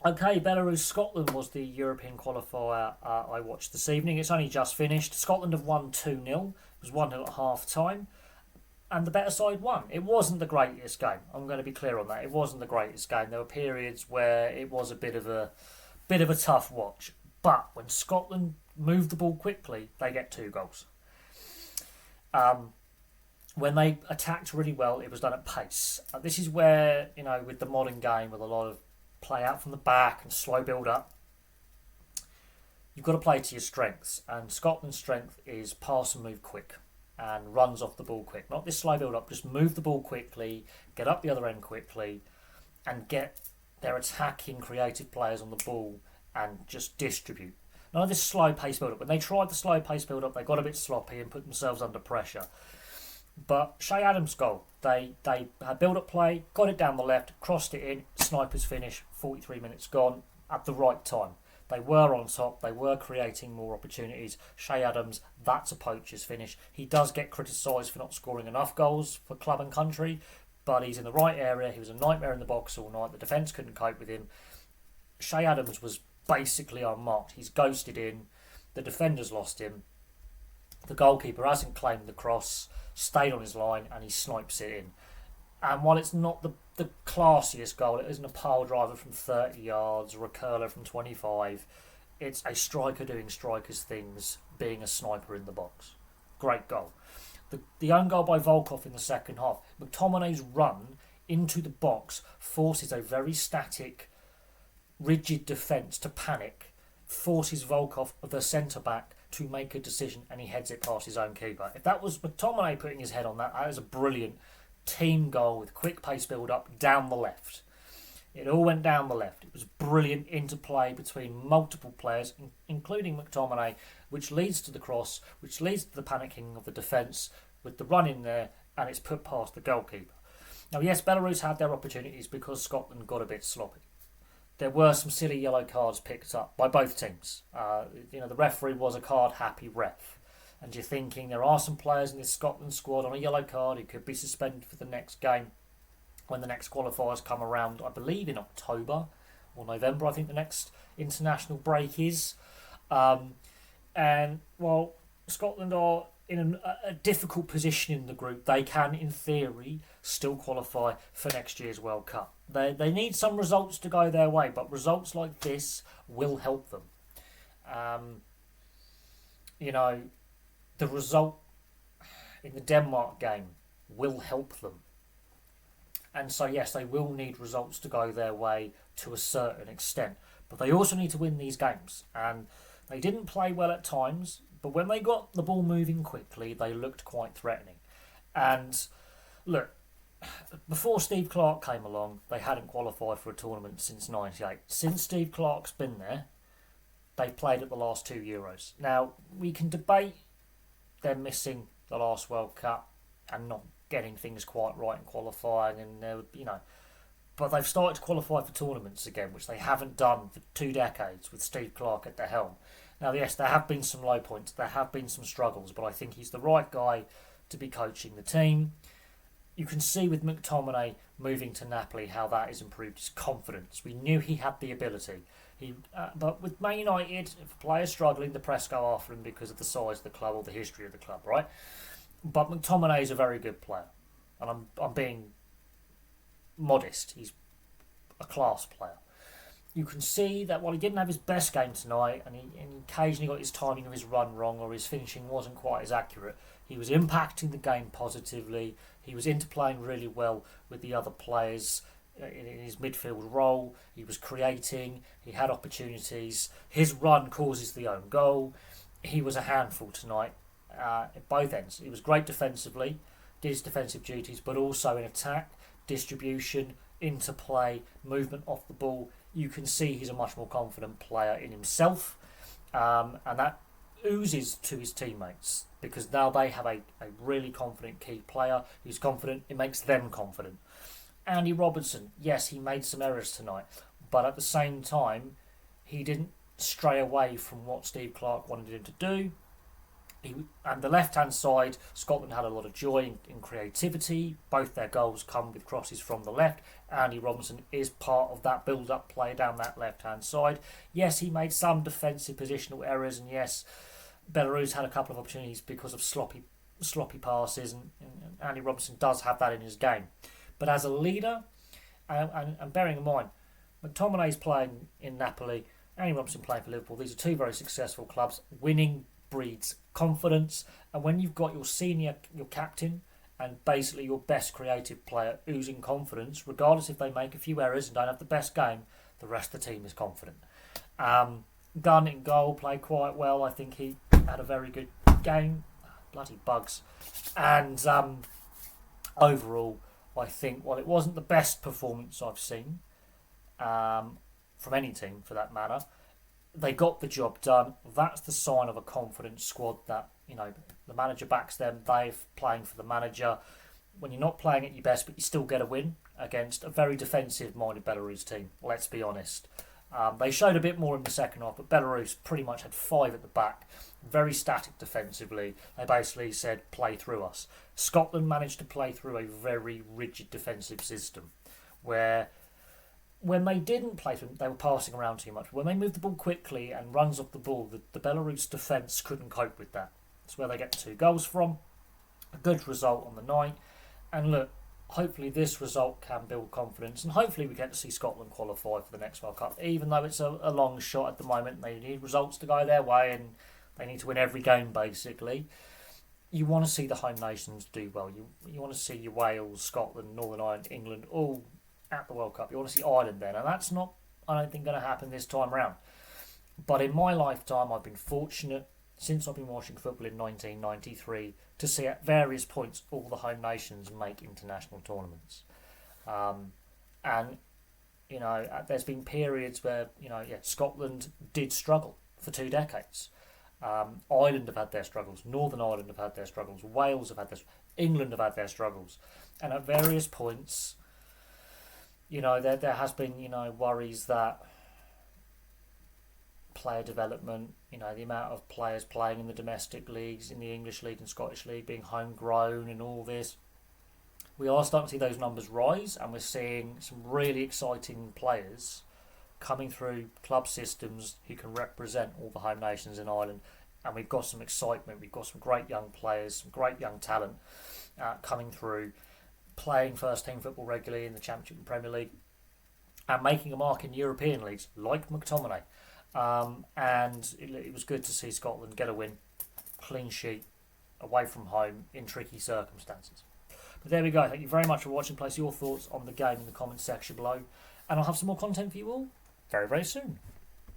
Okay, Belarus Scotland was the European qualifier I watched this evening. It's only just finished. Scotland have won 2-0. It was 1-0 at half time, and the better side won. It wasn't the greatest game. I'm going to be clear on that. It wasn't the greatest game. There were periods where it was a bit of a tough watch. But when Scotland moved the ball quickly, they get 2 goals. Um, when they attacked really well, it was done at pace. This is where, with the modern game, with a lot of play out from the back and slow build up, you've got to play to your strengths. And Scotland's strength is pass and move quick and runs off the ball quick. Not this slow build up, just move the ball quickly, get up the other end quickly, and get their attacking creative players on the ball and just distribute. None of this slow pace build up. When they tried the slow pace build up, they got a bit sloppy and put themselves under pressure. But Shey Adams' goal, they had build up play, got it down the left, crossed it in, sniper's finish, 43 minutes gone, at the right time. They were on top, they were creating more opportunities. Shey Adams, that's a poacher's finish. He does get criticised for not scoring enough goals for club and country, but he's in the right area. He was a nightmare in the box all night. The defence couldn't cope with him. Shey Adams was basically unmarked. He's ghosted in. The defenders lost him. The goalkeeper hasn't claimed the cross, stayed on his line, and he snipes it in. And while it's not the classiest goal, it isn't a pile driver from 30 yards or a curler from 25. It's a striker doing strikers' things, being a sniper in the box. Great goal. The own goal by Volkov in the second half. McTominay's run into the box forces a very static, rigid defence to panic, forces Volkov, the centre-back, to make a decision, and he heads it past his own keeper. If that was McTominay putting his head on that, that was a brilliant team goal with quick pace build up down the left. It all went down the left. It was brilliant interplay between multiple players, including McTominay, which leads to the cross, which leads to the panicking of the defence with the run in there, and it's put past the goalkeeper. Now, yes, Belarus had their opportunities because Scotland got a bit sloppy. There were some silly yellow cards picked up by both teams. The referee was a card-happy ref. And you're thinking there are some players in this Scotland squad on a yellow card who could be suspended for the next game when the next qualifiers come around, I believe in October or November, I think the next international break is. And while Scotland are in a difficult position in the group, they can, in theory, still qualify for next year's World Cup. They need some results to go their way, but results like this will help them. The result in the Denmark game will help them. And so, yes, they will need results to go their way to a certain extent. But they also need to win these games. And they didn't play well at times, but when they got the ball moving quickly, they looked quite threatening. And look, before Steve Clarke came along, they hadn't qualified for a tournament since '98. Since Steve Clarke's been there, they've played at the last 2 Euros. Now, we can debate them missing the last World Cup and not getting things quite right in qualifying, and but they've started to qualify for tournaments again, which they haven't done for 2 decades with Steve Clarke at the helm. Now, yes, there have been some low points, there have been some struggles, but I think he's the right guy to be coaching the team. You can see with McTominay moving to Napoli how that has improved his confidence. We knew he had the ability. But with Man United, if a player's struggling, the press go after him because of the size of the club or the history of the club, right? But McTominay is a very good player, and I'm being modest. He's a class player. You can see that while he didn't have his best game tonight, and he occasionally got his timing of his run wrong or his finishing wasn't quite as accurate, he was impacting the game positively. He was interplaying really well with the other players in his midfield role. He was creating. He had opportunities. His run causes the own goal. He was a handful tonight at both ends. He was great defensively, did his defensive duties, but also in attack, distribution, interplay, movement off the ball. You can see he's a much more confident player in himself, and that oozes to his teammates because now they have a really confident key player who's confident. It makes them confident. Andy Robertson, yes, he made some errors tonight, but at the same time, he didn't stray away from what Steve Clarke wanted him to do. And the left-hand side, Scotland had a lot of joy in creativity. Both their goals come with crosses from the left. Andy Robinson is part of that build-up play down that left-hand side. Yes, he made some defensive positional errors, and yes, Belarus had a couple of opportunities because of sloppy passes, and Andy Robinson does have that in his game. But as a leader, and bearing in mind, McTominay's playing in Napoli, Andy Robinson playing for Liverpool, these are two very successful clubs. Winning breeds confidence, and when you've got your captain, and basically your best creative player oozing confidence, regardless if they make a few errors and don't have the best game, the rest of the team is confident. Gunn in goal played quite well. I think he had a very good game. Bloody bugs. And overall, I think, while it wasn't the best performance I've seen from any team for that matter, they got the job done. That's the sign of a confident squad that, the manager backs them. They're playing for the manager. When you're not playing at your best, but you still get a win against a very defensive-minded Belarus team, let's be honest. They showed a bit more in the second half, but Belarus pretty much had 5 at the back, very static defensively. They basically said, play through us. Scotland managed to play through a very rigid defensive system, where when they didn't play through, they were passing around too much. When they moved the ball quickly and runs off the ball, the Belarus defence couldn't cope with that. That's where they get 2 goals from. A good result on the night. And look, hopefully this result can build confidence, and hopefully we get to see Scotland qualify for the next World Cup, even though it's a long shot at the moment. They need results to go their way, and they need to win every game, basically. You want to see the home nations do well. You want to see your Wales, Scotland, Northern Ireland, England all at the World Cup. You want to see Ireland then, and that's not, I don't think, going to happen this time round. But in my lifetime, I've been fortunate, since I've been watching football in 1993, to see at various points all the home nations make international tournaments. And, there's been periods where, Scotland did struggle for 2 decades. Ireland have had their struggles. Northern Ireland have had their struggles. Wales have had their struggles. England have had their struggles. And at various points, there has been, worries that player development, the amount of players playing in the domestic leagues, in the English League and Scottish League, being homegrown and all this. We are starting to see those numbers rise, and we're seeing some really exciting players coming through club systems who can represent all the home nations in Ireland. And we've got some excitement, we've got some great young players, some great young talent coming through, playing first team football regularly in the Championship and Premier League, and making a mark in European leagues like McTominay. And it was good to see Scotland get a win, clean sheet, away from home in tricky circumstances. But there we go. Thank you very much for watching. Place your thoughts on the game in the comments section below, and I'll have some more content for you all very, very soon.